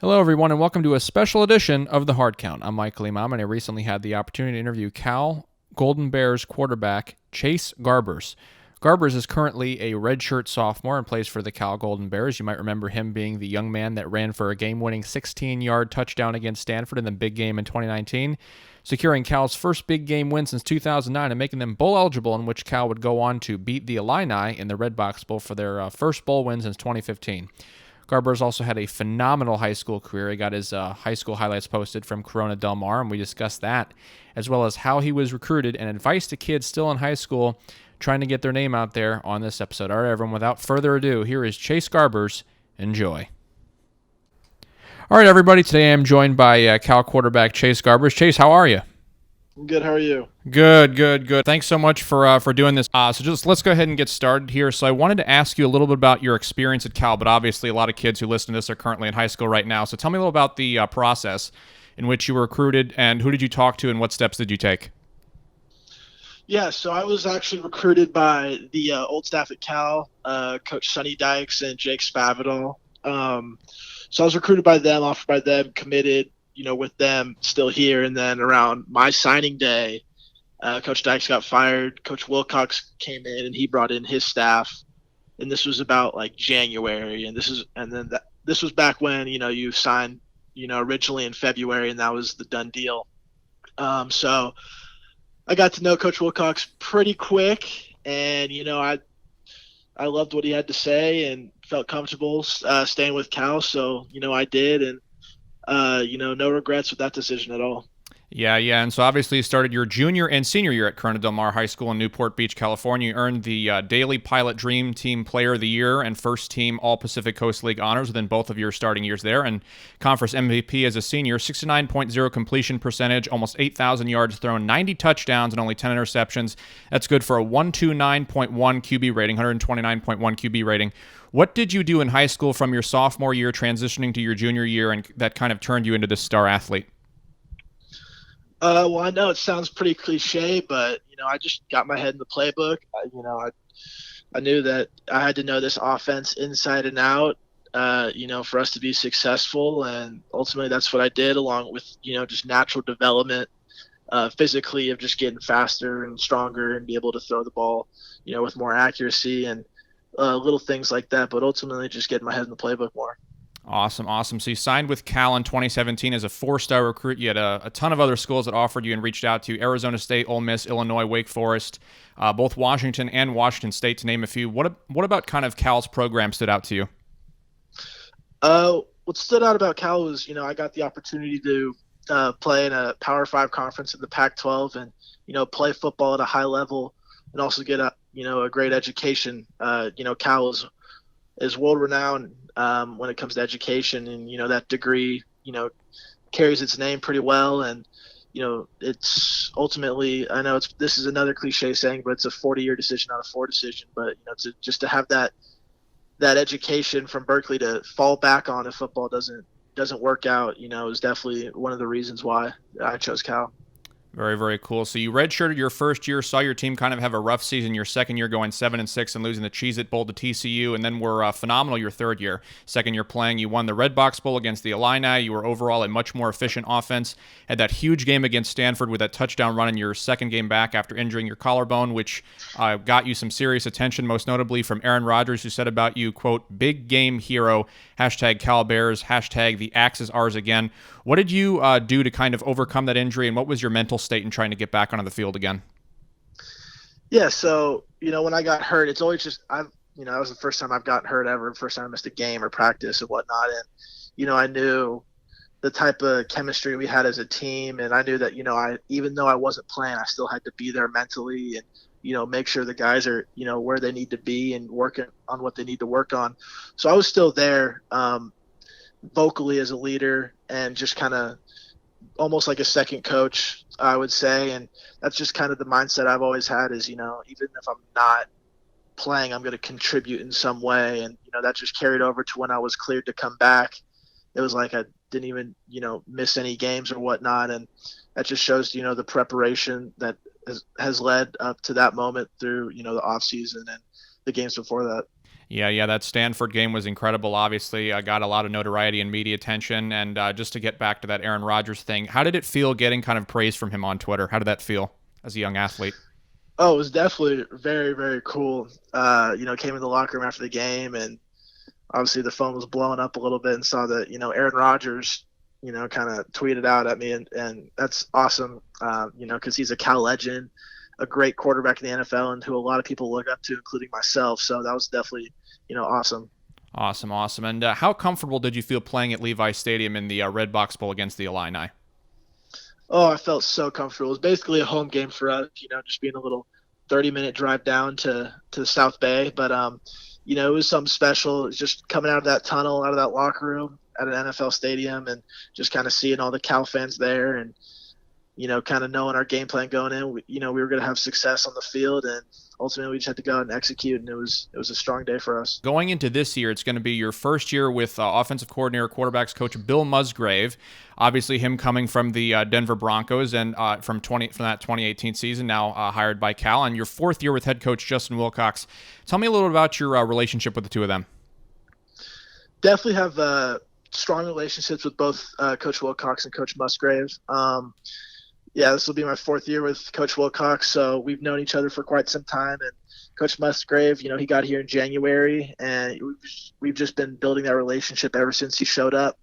Hello, everyone, and welcome to a special edition of The Hard Count. I'm Michael Imam, and I recently had the opportunity to interview Cal Golden Bears quarterback Chase Garbers. Garbers is currently a redshirt sophomore and plays for the Cal Golden Bears. You might remember him being the young man that ran for a game-winning 16-yard touchdown against Stanford in the big game in 2019, securing Cal's first big game win since 2009 and making them bowl eligible, in which Cal would go on to beat the Illini in the Redbox Bowl for their first bowl win since 2015. Garbers also had a phenomenal high school career. He got his high school highlights posted from Corona Del Mar, and we discussed that, as well as how he was recruited and advice to kids still in high school trying to get their name out there on this episode. All right, everyone, without further ado, here is Chase Garbers. Enjoy. All right, everybody, today I'm joined by Cal quarterback Chase Garbers. Chase, how are you? I'm good. How are you? Good. Thanks so much for doing this. Let's go ahead and get started here. So I wanted to ask you a little bit about your experience at Cal, but obviously a lot of kids who listen to this are currently in high school right now. So tell me a little about the process in which you were recruited, and who did you talk to, and what steps did you take? Yeah, so I was actually recruited by the old staff at Cal, Coach Sonny Dykes and Jake Spavital. So I was recruited by them, offered by them, committed, with them still here. And then around my signing day, Coach Dykes got fired. Coach Wilcox came in and he brought in his staff. And this was about like January. And this was back when, you signed, originally in February, and that was the done deal. So I got to know Coach Wilcox pretty quick, and I loved what he had to say and felt comfortable staying with Cal. So I did, and no regrets with that decision at all. Yeah, and so obviously you started your junior and senior year at Corona Del Mar High School in Newport Beach, California. You earned the Daily Pilot Dream Team Player of the Year and First Team All-Pacific Coast League honors within both of your starting years there, and Conference MVP as a senior, 69.0 completion percentage, almost 8,000 yards thrown, 90 touchdowns, and only 10 interceptions. That's good for a 129.1 QB rating, 129.1 QB rating. What did you do in high school from your sophomore year transitioning to your junior year, and that kind of turned you into this star athlete? Well, I know it sounds pretty cliche, but I just got my head in the playbook. I knew that I had to know this offense inside and out, for us to be successful, and ultimately that's what I did, along with just natural development, physically, of just getting faster and stronger and be able to throw the ball, with more accuracy and little things like that. But ultimately, just getting my head in the playbook more. Awesome. So you signed with Cal in 2017 as a four-star recruit. You had a ton of other schools that offered you and reached out to: Arizona State, Ole Miss, Illinois, Wake Forest, both Washington and Washington State, to name a few. What about kind of Cal's program stood out to you? What stood out about Cal was, I got the opportunity to play in a Power 5 conference in the Pac-12 and, play football at a high level and also get a great education. Cal is world-renowned when it comes to education, and that degree carries its name pretty well. And it's ultimately, I know this is another cliche saying, but it's a 40-year decision, not a 4 decision. But to have that education from Berkeley to fall back on if football doesn't work out, is definitely one of the reasons why I chose Cal. Very, very cool. So you redshirted your first year, saw your team kind of have a rough season. Your second year going 7-6 and losing the Cheez-It Bowl to TCU, and then were phenomenal your third year. Second year playing, you won the Redbox Bowl against the Illini. You were overall a much more efficient offense. Had that huge game against Stanford with that touchdown run in your second game back after injuring your collarbone, which got you some serious attention, most notably from Aaron Rodgers, who said about you, quote, "Big game hero, hashtag Cal Bears, hashtag the axe is ours again." What did you do to kind of overcome that injury, and what was your mental state in trying to get back onto the field again? Yeah, so when I got hurt, it's always just that was the first time I've gotten hurt ever, the first time I missed a game or practice and whatnot. And I knew the type of chemistry we had as a team, and I knew that even though I wasn't playing, I still had to be there mentally and make sure the guys are where they need to be and working on what they need to work on. So I was still there, vocally as a leader, and just kind of almost like a second coach, I would say. And that's just kind of the mindset I've always had is, even if I'm not playing, I'm going to contribute in some way. And, that just carried over to when I was cleared to come back. It was like I didn't even, miss any games or whatnot. And that just shows, the preparation that has led up to that moment through, the off season and the games before that. Yeah, that Stanford game was incredible. Obviously, got a lot of notoriety and media attention. And just to get back to that Aaron Rodgers thing, how did it feel getting kind of praise from him on Twitter? How did that feel as a young athlete? Oh, it was definitely very, very cool. Came in the locker room after the game, and obviously the phone was blowing up a little bit, and saw that Aaron Rodgers, kind of tweeted out at me, and that's awesome. Because he's a Cal legend, a great quarterback in the NFL, and who a lot of people look up to, including myself. So that was definitely, awesome. Awesome. And how comfortable did you feel playing at Levi Stadium in the Red Box Bowl against the Illini? Oh, I felt so comfortable. It was basically a home game for us, just being a little 30-minute drive down to the South Bay. But, it was something special. It was just coming out of that tunnel, out of that locker room at an NFL stadium, and just kind of seeing all the Cal fans there, and, kind of knowing our game plan going in. We were going to have success on the field, and ultimately we just had to go out and execute, and it was a strong day for us. Going into this year, it's going to be your first year with offensive coordinator, quarterbacks coach Bill Musgrave. Obviously, him coming from the Denver Broncos and from that 2018 season, now hired by Cal, and your fourth year with head coach Justin Wilcox. Tell me a little about your relationship with the two of them. Definitely have strong relationships with both Coach Wilcox and Coach Musgrave. This will be my fourth year with Coach Wilcox, so we've known each other for quite some time. And Coach Musgrave, he got here in January, and we've just been building that relationship ever since he showed up.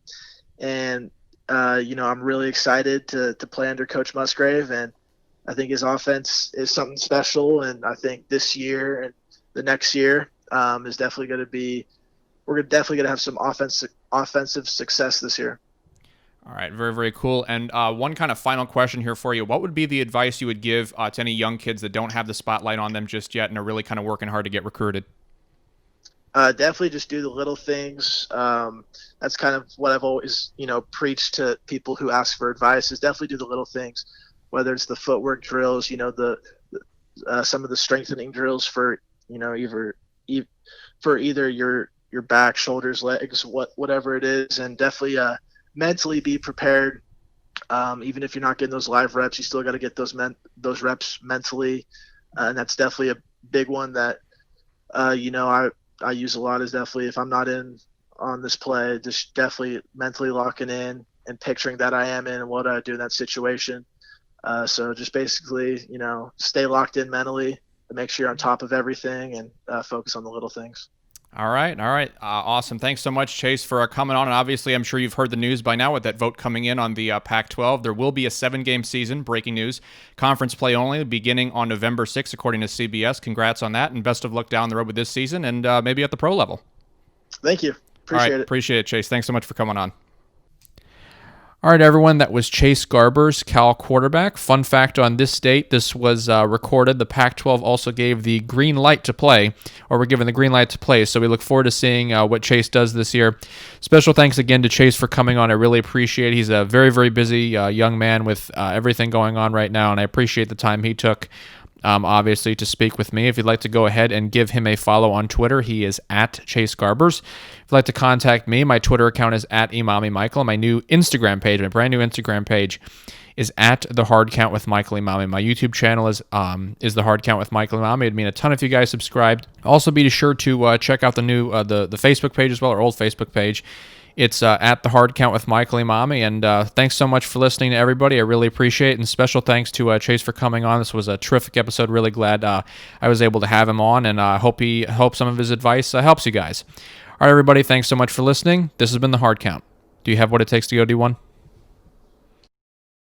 And I'm really excited to play under Coach Musgrave, and I think his offense is something special. And I think this year and the next year is definitely going to be – we're definitely going to have some offensive success this year. All right, very, very cool. And one kind of final question here for you. What would be the advice you would give to any young kids that don't have the spotlight on them just yet and are really kind of working hard to get recruited? Definitely just do the little things. That's kind of what I've always, preached to people who ask for advice, is definitely do the little things, whether it's the footwork drills, some of the strengthening drills for, either your back, shoulders, legs, whatever it is, and definitely mentally be prepared. Even if you're not getting those live reps, you still got to get those reps mentally, and that's definitely a big one that I use a lot. Is definitely, if I'm not in on this play, just definitely mentally locking in and picturing that I am in and what I do in that situation. So just basically, stay locked in mentally and make sure you're on top of everything, and focus on the little things. All right. Awesome. Thanks so much, Chase, for coming on. And obviously, I'm sure you've heard the news by now with that vote coming in on the Pac-12. There will be a 7-game season, breaking news. Conference play only, beginning on November 6th, according to CBS. Congrats on that, and best of luck down the road with this season and maybe at the pro level. Thank you. Appreciate it. Appreciate it, Chase. Thanks so much for coming on. All right, everyone, that was Chase Garbers, Cal quarterback. Fun fact on this date, this was recorded. The Pac-12 also gave the green light to play, or we're given the green light to play, so we look forward to seeing what Chase does this year. Special thanks again to Chase for coming on. I really appreciate it. He's a very, very busy young man with everything going on right now, and I appreciate the time he took, obviously, to speak with me. If you'd like to go ahead and give him a follow on Twitter, he is at Chase Garbers. If you'd like to contact me, my Twitter account is at Imami Michael. My new Instagram page, my brand new Instagram page, is at The Hard Count with Michael Imami. My YouTube channel is The Hard Count with Michael Imami. It'd mean a ton if you guys subscribed. Also, be sure to check out the new the Facebook page as well, our old Facebook page. It's at The Hard Count with Michael Imami, and thanks so much for listening to everybody. I really appreciate it, and special thanks to Chase for coming on. This was a terrific episode. Really glad I was able to have him on, and I hope some of his advice helps you guys. All right, everybody, thanks so much for listening. This has been The Hard Count. Do you have what it takes to go D1?